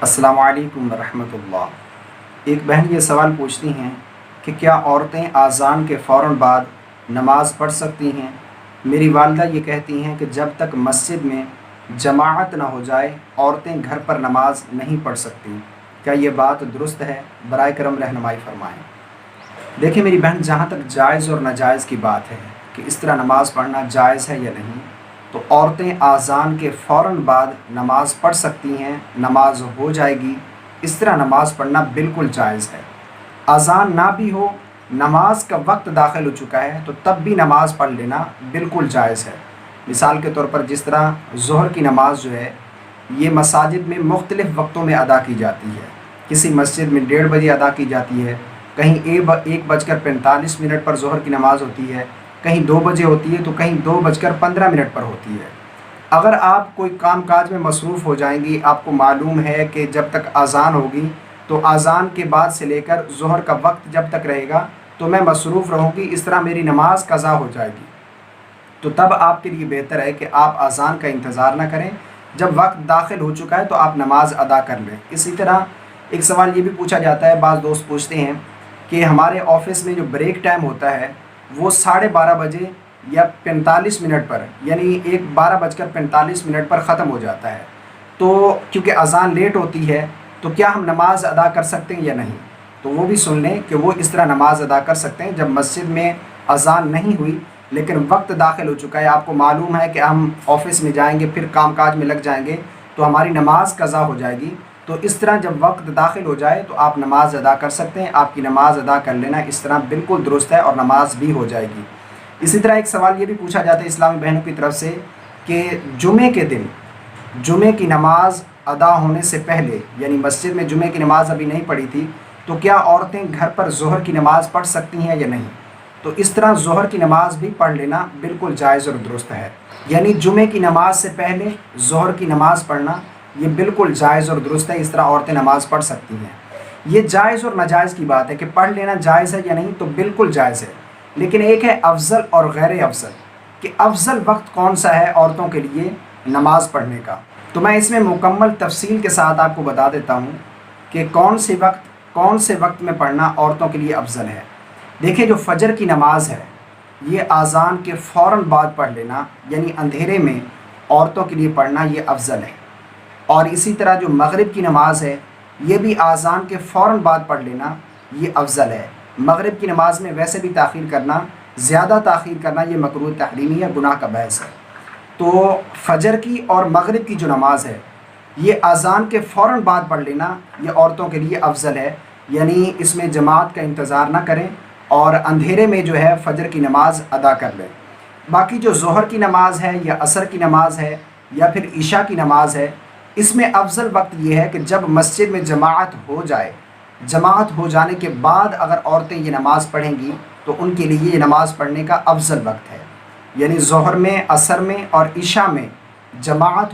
अस्सलामु अलैकुम वरहमतुल्लाह। एक बहन ये सवाल पूछती हैं कि क्या औरतें आज़ान के फ़ौरन बाद नमाज़ पढ़ सकती हैं। मेरी वालिदा ये कहती हैं कि जब तक मस्जिद में जमाअत ना हो जाए औरतें घर पर नमाज नहीं पढ़ सकती। क्या ये बात दुरुस्त है? बराए करम रहनुमाई फ़रमाएँ। देखिए मेरी बहन, जहाँ तक जायज़ और नाजायज़ की बात है कि इस तरह नमाज़ पढ़ना जायज़ है या नहीं, तो औरतें आज़ान के फ़ौरन बाद नमाज़ पढ़ सकती हैं, नमाज हो जाएगी। इस तरह नमाज़ पढ़ना बिल्कुल जायज़ है। अज़ान ना भी हो, नमाज का वक्त दाखिल हो चुका है, तो तब भी नमाज़ पढ़ लेना बिल्कुल जायज़ है। मिसाल के तौर पर जिस तरह ज़ोहर की नमाज़ जो है ये मसाजिद में मुख्तलिफ़ वक्तों में अदा की जाती है। किसी मस्जिद में 1:30 बजे अदा की जाती है, कहीं 1:45 पर ज़ोहर की नमाज़ होती है, कहीं 2 बजे होती है, तो कहीं 2:15 पर होती है। अगर आप कोई काम काज में मसरूफ़ हो जाएंगी, आपको मालूम है कि जब तक अज़ान होगी तो अज़ान के बाद से लेकर ज़ोहर का वक्त जब तक रहेगा तो मैं मसरूफ़ रहूँगी, इस तरह मेरी नमाज क़ज़ा हो जाएगी, तो तब आपके लिए बेहतर है कि आप अज़ान का इंतज़ार ना करें। जब वक्त दाखिल हो चुका है तो आप नमाज अदा कर लें। इसी तरह एक सवाल ये भी पूछा जाता है, बाज़ दोस्त पूछते हैं कि हमारे ऑफ़िस में जो ब्रेक टाइम होता है वो 12:30 बजे या 45 मिनट पर, यानी 12:45 पर ख़त्म हो जाता है, तो क्योंकि अज़ान लेट होती है तो क्या हम नमाज अदा कर सकते हैं या नहीं। तो वो भी सुन लें कि वो इस तरह नमाज अदा कर सकते हैं जब मस्जिद में अज़ान नहीं हुई लेकिन वक्त दाखिल हो चुका है, आपको मालूम है कि हम ऑफ़िस में जाएंगे फिर कामकाज में लग जाएंगे तो हमारी नमाज क़ज़ा हो जाएगी। तो इस तरह जब वक्त दाखिल हो जाए तो आप नमाज अदा कर सकते हैं, आपकी नमाज अदा कर लेना इस तरह बिल्कुल दुरुस्त है और नमाज भी हो जाएगी। इसी तरह एक सवाल ये भी पूछा जाता है इस्लामी बहनों की तरफ से कि जुमे के दिन जुमे की नमाज अदा होने से पहले, यानी मस्जिद में जुमे की नमाज अभी नहीं पढ़ी थी, तो क्या औरतें घर पर ज़ोहर की नमाज़ पढ़ सकती हैं या नहीं। तो इस तरह ज़ोहर की नमाज़ भी पढ़ लेना बिल्कुल जायज़ और दुरुस्त है। यानी जुमे की नमाज से पहले ज़ोहर की नमाज़ पढ़ना ये बिल्कुल जायज़ और दुरुस्त है, इस तरह औरतें नमाज़ पढ़ सकती हैं। ये जायज़ और नाजायज़ की बात है कि पढ़ लेना जायज़ है या नहीं, तो बिल्कुल जायज़ है। लेकिन एक है अफजल और गैर अफजल, कि अफजल वक्त कौन सा है औरतों के लिए नमाज़ पढ़ने का। तो मैं इसमें मुकम्मल तफसील के साथ आपको बता देता हूँ कि कौन से वक्त में पढ़ना औरतों के लिए अफजल है। देखिए, जो फजर की नमाज़ है ये आज़ान के फ़ौरन बाद पढ़ लेना, यानी अंधेरे में औरतों के लिए पढ़ना ये अफजल है। और इसी तरह जो मगरिब की नमाज़ है ये भी आज़ान के फ़ौरन बाद पढ़ लेना ये अफजल है। मगरिब की नमाज़ में वैसे भी ताख़ीर करना, ज़्यादा ताख़ीर करना ये मकरूह तहरीमी है, गुनाह का बहस है। तो फजर की और मगरिब की जो नमाज़ है ये आज़ान के फ़ौरन बाद पढ़ लेना ये औरतों के लिए अफजल है, यानी इसमें जमात का इंतज़ार ना करें और अंधेरे में जो है फजर की नमाज़ अदा कर लें। बाकी जो ज़ोहर की नमाज़ है या असर की नमाज़ है या फिर ईशा की नमाज़ है, इसमें अफजल वक्त ये है कि जब मस्जिद में जमात हो जाए, जमात हो जाने के बाद अगर औरतें ये नमाज़ पढ़ेंगी तो उनके लिए ये नमाज़ पढ़ने का अफजल वक्त है। यानी ज़ोहर में, असर में और ईशा में जमात